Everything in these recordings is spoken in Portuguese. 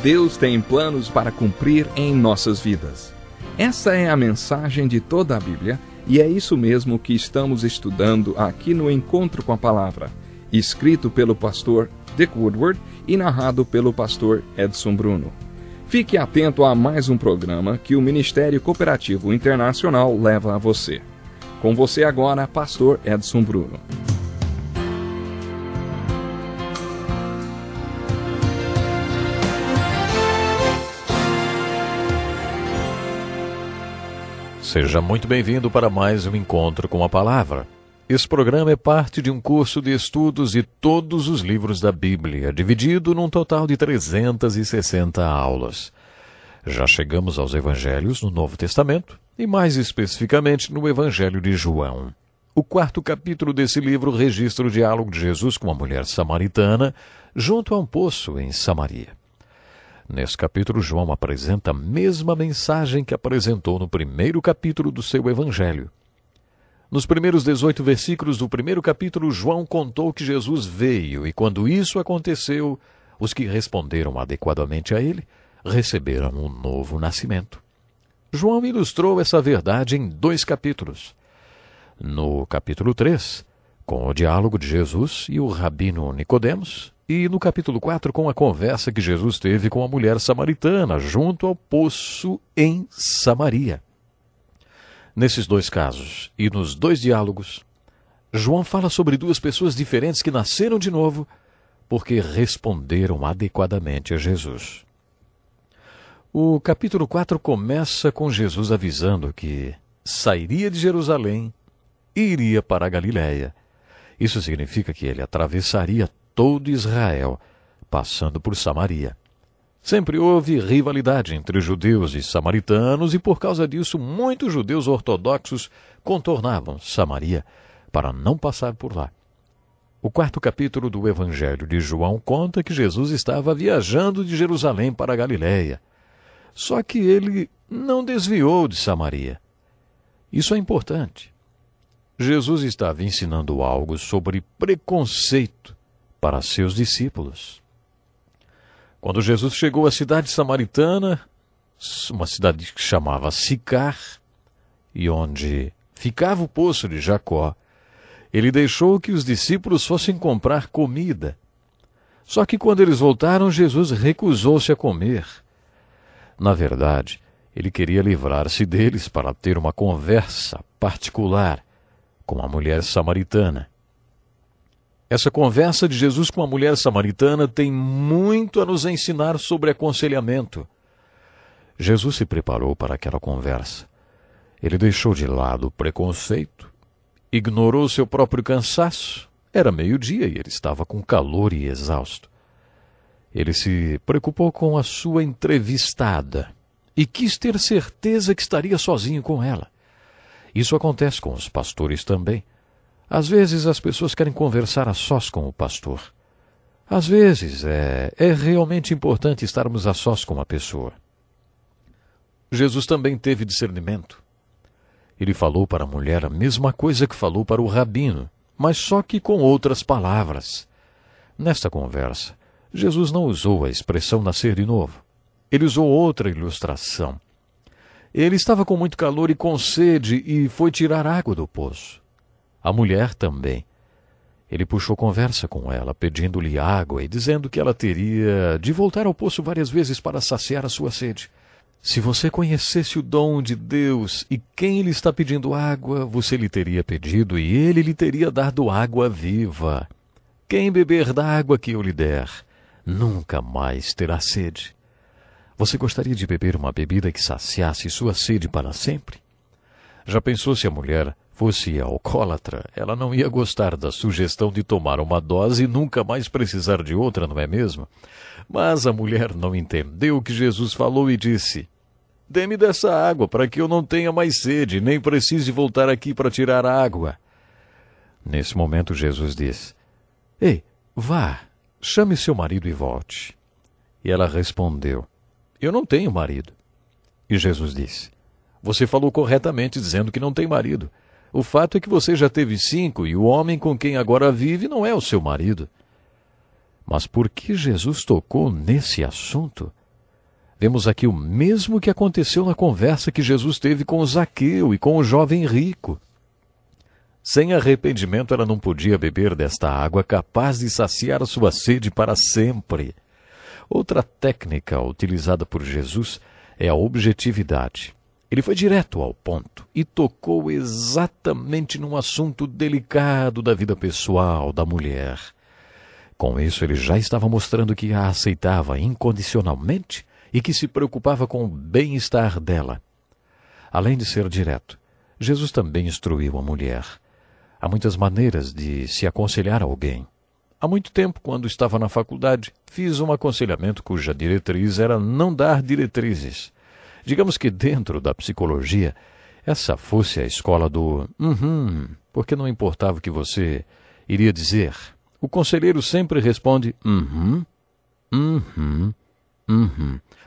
Deus tem planos para cumprir em nossas vidas. Essa é a mensagem de toda a Bíblia e é isso mesmo que estamos estudando aqui no Encontro com a Palavra, escrito pelo pastor Dick Woodward e narrado pelo pastor Edson Bruno. Fique atento a mais um programa que o Ministério Cooperativo Internacional leva a você. Com você agora, pastor Edson Bruno. Seja muito bem-vindo para mais um Encontro com a Palavra. Esse programa é parte de um curso de estudos de todos os livros da Bíblia, dividido num total de 360 aulas. Já chegamos aos Evangelhos no Novo Testamento, e mais especificamente no Evangelho de João. O 4º capítulo desse livro registra o diálogo de Jesus com uma mulher samaritana junto a um poço em Samaria. Nesse capítulo, João apresenta a mesma mensagem que apresentou no 1º capítulo do seu Evangelho. Nos primeiros 18 versículos do 1º capítulo, João contou que Jesus veio e, quando isso aconteceu, os que responderam adequadamente a ele receberam um novo nascimento. João ilustrou essa verdade em 2 capítulos. No capítulo 3, com o diálogo de Jesus e o rabino Nicodemos, e no capítulo 4, com a conversa que Jesus teve com a mulher samaritana junto ao poço em Samaria. Nesses 2 casos e nos 2 diálogos, João fala sobre 2 pessoas diferentes que nasceram de novo porque responderam adequadamente a Jesus. O capítulo 4 começa com Jesus avisando que sairia de Jerusalém e iria para a Galiléia. Isso significa que ele atravessaria todo Israel, passando por Samaria. Sempre houve rivalidade entre judeus e samaritanos e, por causa disso, muitos judeus ortodoxos contornavam Samaria para não passar por lá. O 4º capítulo do Evangelho de João conta que Jesus estava viajando de Jerusalém para a Galiléia. Só que ele não desviou de Samaria. Isso é importante. Jesus estava ensinando algo sobre preconceito para seus discípulos. Quando Jesus chegou à cidade samaritana, uma cidade que chamava Sicar, e onde ficava o poço de Jacó, ele deixou que os discípulos fossem comprar comida. Só que quando eles voltaram, Jesus recusou-se a comer. Na verdade, ele queria livrar-se deles para ter uma conversa particular com a mulher samaritana. Essa conversa de Jesus com a mulher samaritana tem muito a nos ensinar sobre aconselhamento. Jesus se preparou para aquela conversa. Ele deixou de lado o preconceito, ignorou seu próprio cansaço. Era meio-dia e ele estava com calor e exausto. Ele se preocupou com a sua entrevistada e quis ter certeza que estaria sozinho com ela. Isso acontece com os pastores também. Às vezes as pessoas querem conversar a sós com o pastor. Às vezes é realmente importante estarmos a sós com a pessoa. Jesus também teve discernimento. Ele falou para a mulher a mesma coisa que falou para o rabino, mas só que com outras palavras. Nesta conversa, Jesus não usou a expressão nascer de novo. Ele usou outra ilustração. Ele estava com muito calor e com sede e foi tirar água do poço. A mulher também. Ele puxou conversa com ela, pedindo-lhe água e dizendo que ela teria de voltar ao poço várias vezes para saciar a sua sede. Se você conhecesse o dom de Deus e quem lhe está pedindo água, você lhe teria pedido e ele lhe teria dado água viva. Quem beber da água que eu lhe der, nunca mais terá sede. Você gostaria de beber uma bebida que saciasse sua sede para sempre? Já pensou se a mulher fosse alcoólatra? Ela não ia gostar da sugestão de tomar uma dose e nunca mais precisar de outra, não é mesmo? Mas a mulher não entendeu o que Jesus falou e disse: "Dê-me dessa água para que eu não tenha mais sede, nem precise voltar aqui para tirar água." Nesse momento Jesus disse: "Ei, vá, chame seu marido e volte." E ela respondeu: "Eu não tenho marido." E Jesus disse: "Você falou corretamente dizendo que não tem marido. O fato é que você já teve 5 e o homem com quem agora vive não é o seu marido." Mas por que Jesus tocou nesse assunto? Vemos aqui o mesmo que aconteceu na conversa que Jesus teve com Zaqueu e com o jovem rico. Sem arrependimento, ela não podia beber desta água capaz de saciar a sua sede para sempre. Outra técnica utilizada por Jesus é a objetividade. Ele foi direto ao ponto e tocou exatamente num assunto delicado da vida pessoal da mulher. Com isso, ele já estava mostrando que a aceitava incondicionalmente e que se preocupava com o bem-estar dela. Além de ser direto, Jesus também instruiu a mulher. Há muitas maneiras de se aconselhar alguém. Há muito tempo, quando estava na faculdade, fiz um aconselhamento cuja diretriz era não dar diretrizes. Digamos que dentro da psicologia, essa fosse a escola do porque não importava o que você iria dizer. O conselheiro sempre responde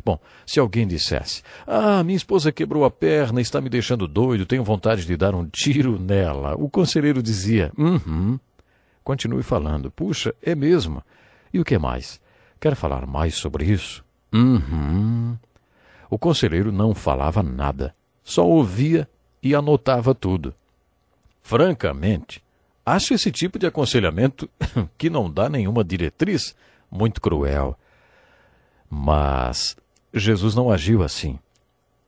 Bom, se alguém dissesse, minha esposa quebrou a perna, está me deixando doido, tenho vontade de dar um tiro nela, o conselheiro dizia, Continue falando, puxa, é mesmo. E o que mais? Quer falar mais sobre isso? O conselheiro não falava nada, só ouvia e anotava tudo. Francamente, acho esse tipo de aconselhamento, que não dá nenhuma diretriz, muito cruel. Mas Jesus não agiu assim.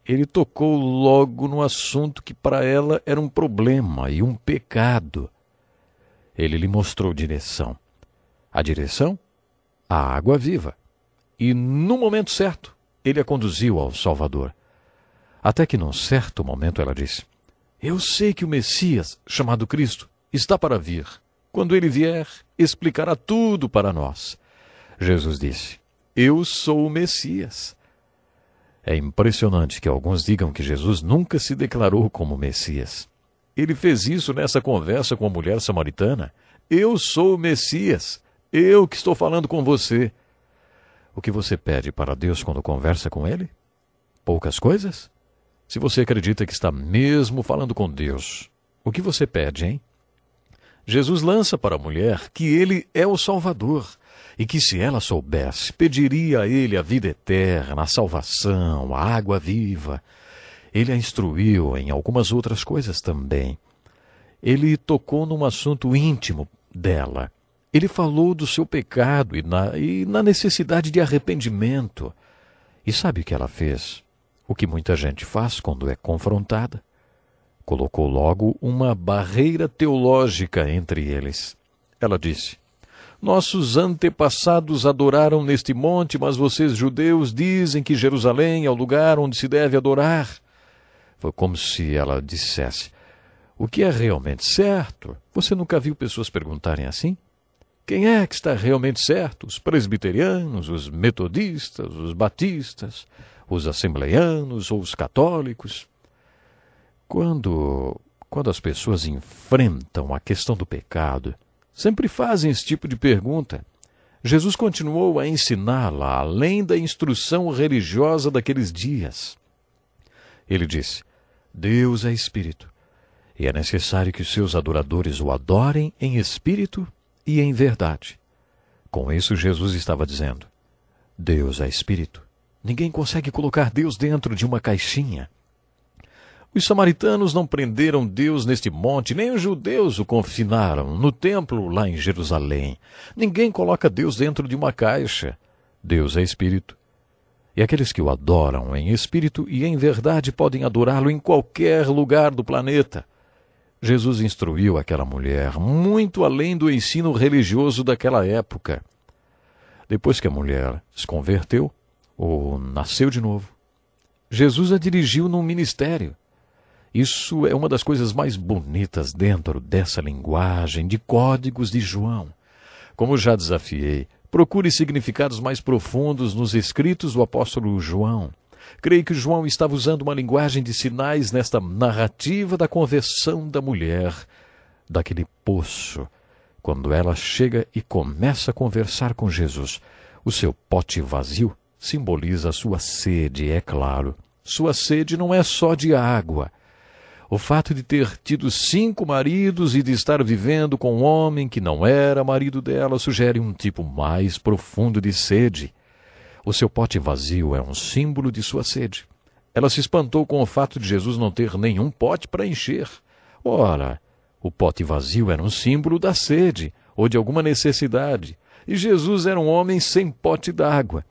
Ele tocou logo no assunto que para ela era um problema e um pecado. Ele lhe mostrou direção. A direção? A água viva. E no momento certo, ele a conduziu ao Salvador. Até que num certo momento ela disse, eu sei que o Messias, chamado Cristo, está para vir. Quando ele vier, explicará tudo para nós. Jesus disse, eu sou o Messias. É impressionante que alguns digam que Jesus nunca se declarou como Messias. Ele fez isso nessa conversa com a mulher samaritana. Eu sou o Messias. Eu que estou falando com você. O que você pede para Deus quando conversa com Ele? Poucas coisas? Se você acredita que está mesmo falando com Deus, o que você pede, hein? Jesus lança para a mulher que Ele é o Salvador e que se ela soubesse, pediria a Ele a vida eterna, a salvação, a água viva. Ele a instruiu em algumas outras coisas também. Ele tocou num assunto íntimo dela. Ele falou do seu pecado e na necessidade de arrependimento. E sabe o que ela fez? O que muita gente faz quando é confrontada. Colocou logo uma barreira teológica entre eles. Ela disse, nossos antepassados adoraram neste monte, mas vocês judeus dizem que Jerusalém é o lugar onde se deve adorar. Foi como se ela dissesse, o que é realmente certo? Você nunca viu pessoas perguntarem assim? Quem é que está realmente certo? Os presbiterianos, os metodistas, os batistas, os assembleianos ou os católicos? Quando as pessoas enfrentam a questão do pecado, sempre fazem esse tipo de pergunta. Jesus continuou a ensiná-la além da instrução religiosa daqueles dias. Ele disse, Deus é Espírito, e é necessário que os seus adoradores o adorem em espírito e em verdade. Com isso, Jesus estava dizendo, Deus é Espírito. Ninguém consegue colocar Deus dentro de uma caixinha. Os samaritanos não prenderam Deus neste monte, nem os judeus o confinaram no templo lá em Jerusalém. Ninguém coloca Deus dentro de uma caixa. Deus é Espírito. E aqueles que o adoram em espírito e em verdade podem adorá-lo em qualquer lugar do planeta. Jesus instruiu aquela mulher muito além do ensino religioso daquela época. Depois que a mulher se converteu, ou nasceu de novo, Jesus a dirigiu num ministério. Isso é uma das coisas mais bonitas dentro dessa linguagem de códigos de João. Como já desafiei, procure significados mais profundos nos escritos do apóstolo João. Creio que João estava usando uma linguagem de sinais nesta narrativa da conversão da mulher, daquele poço. Quando ela chega e começa a conversar com Jesus, o seu pote vazio simboliza a sua sede, é claro. Sua sede não é só de água. O fato de ter tido 5 maridos e de estar vivendo com um homem que não era marido dela sugere um tipo mais profundo de sede. O seu pote vazio é um símbolo de sua sede. Ela se espantou com o fato de Jesus não ter nenhum pote para encher. Ora, o pote vazio era um símbolo da sede ou de alguma necessidade, e Jesus era um homem sem pote d'água.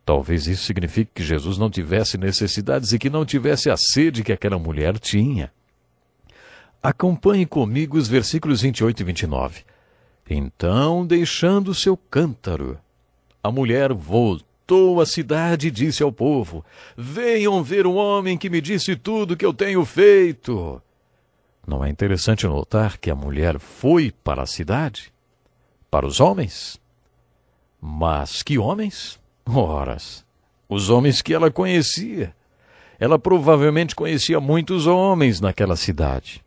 Talvez isso signifique que Jesus não tivesse necessidades e que não tivesse a sede que aquela mulher tinha. Acompanhe comigo os versículos 28 e 29. Então, deixando o seu cântaro, a mulher voltou à cidade e disse ao povo: venham ver um homem que me disse tudo o que eu tenho feito. Não é interessante notar que a mulher foi para a cidade? Para os homens? Mas que homens? Ora, os homens que ela conhecia. Ela provavelmente conhecia muitos homens naquela cidade.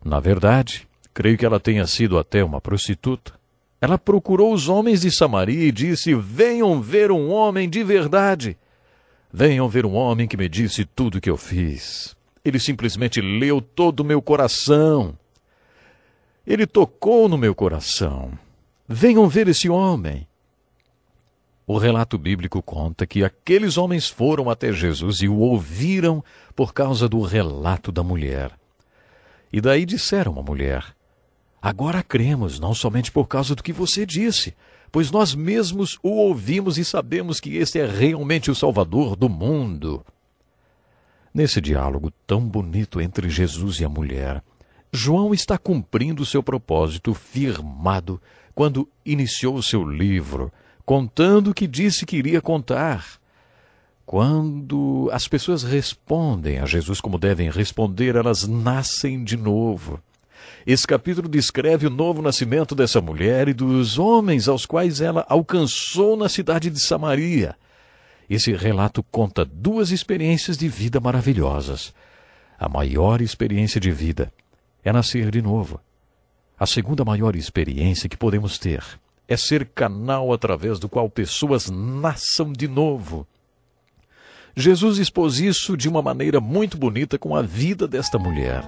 Na verdade, creio que ela tenha sido até uma prostituta. Ela procurou os homens de Samaria e disse: venham ver um homem de verdade. Venham ver um homem que me disse tudo o que eu fiz. Ele simplesmente leu todo o meu coração. Ele tocou no meu coração. Venham ver esse homem. O relato bíblico conta que aqueles homens foram até Jesus e o ouviram por causa do relato da mulher. E daí disseram à mulher: agora cremos, não somente por causa do que você disse, pois nós mesmos o ouvimos e sabemos que este é realmente o Salvador do mundo. Nesse diálogo tão bonito entre Jesus e a mulher, João está cumprindo seu propósito firmado quando iniciou o seu livro, contando o que disse que iria contar. Quando as pessoas respondem a Jesus como devem responder, elas nascem de novo. Esse capítulo descreve o novo nascimento dessa mulher e dos homens aos quais ela alcançou na cidade de Samaria. Esse relato conta duas experiências de vida maravilhosas. A maior experiência de vida é nascer de novo. A segunda maior experiência que podemos ter é ser canal através do qual pessoas nasçam de novo. Jesus expôs isso de uma maneira muito bonita com a vida desta mulher.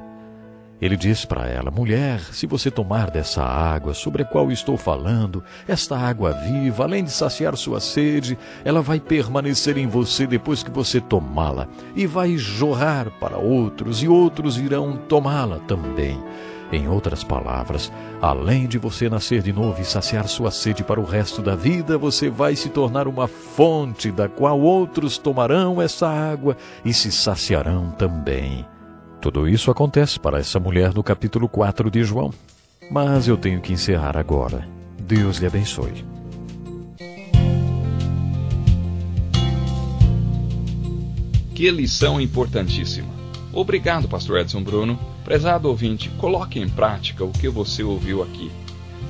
Ele disse para ela: mulher, se você tomar dessa água sobre a qual estou falando, esta água viva, além de saciar sua sede, ela vai permanecer em você depois que você tomá-la, e vai jorrar para outros, e outros irão tomá-la também. Em outras palavras, além de você nascer de novo e saciar sua sede para o resto da vida, você vai se tornar uma fonte da qual outros tomarão essa água e se saciarão também. Tudo isso acontece para essa mulher no capítulo 4 de João. Mas eu tenho que encerrar agora. Deus lhe abençoe. Que lição importantíssima. Obrigado, pastor Edson Bruno. Prezado ouvinte, coloque em prática o que você ouviu aqui.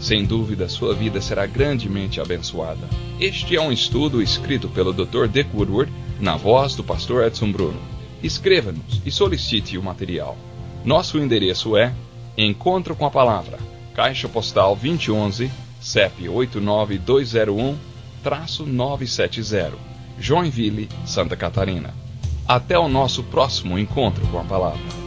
Sem dúvida, sua vida será grandemente abençoada. Este é um estudo escrito pelo Dr. Dick Woodward, na voz do pastor Edson Bruno. Escreva-nos e solicite o material. Nosso endereço é Encontro com a Palavra, Caixa Postal 2011, CEP 89201-970, Joinville, Santa Catarina. Até o nosso próximo Encontro com a Palavra.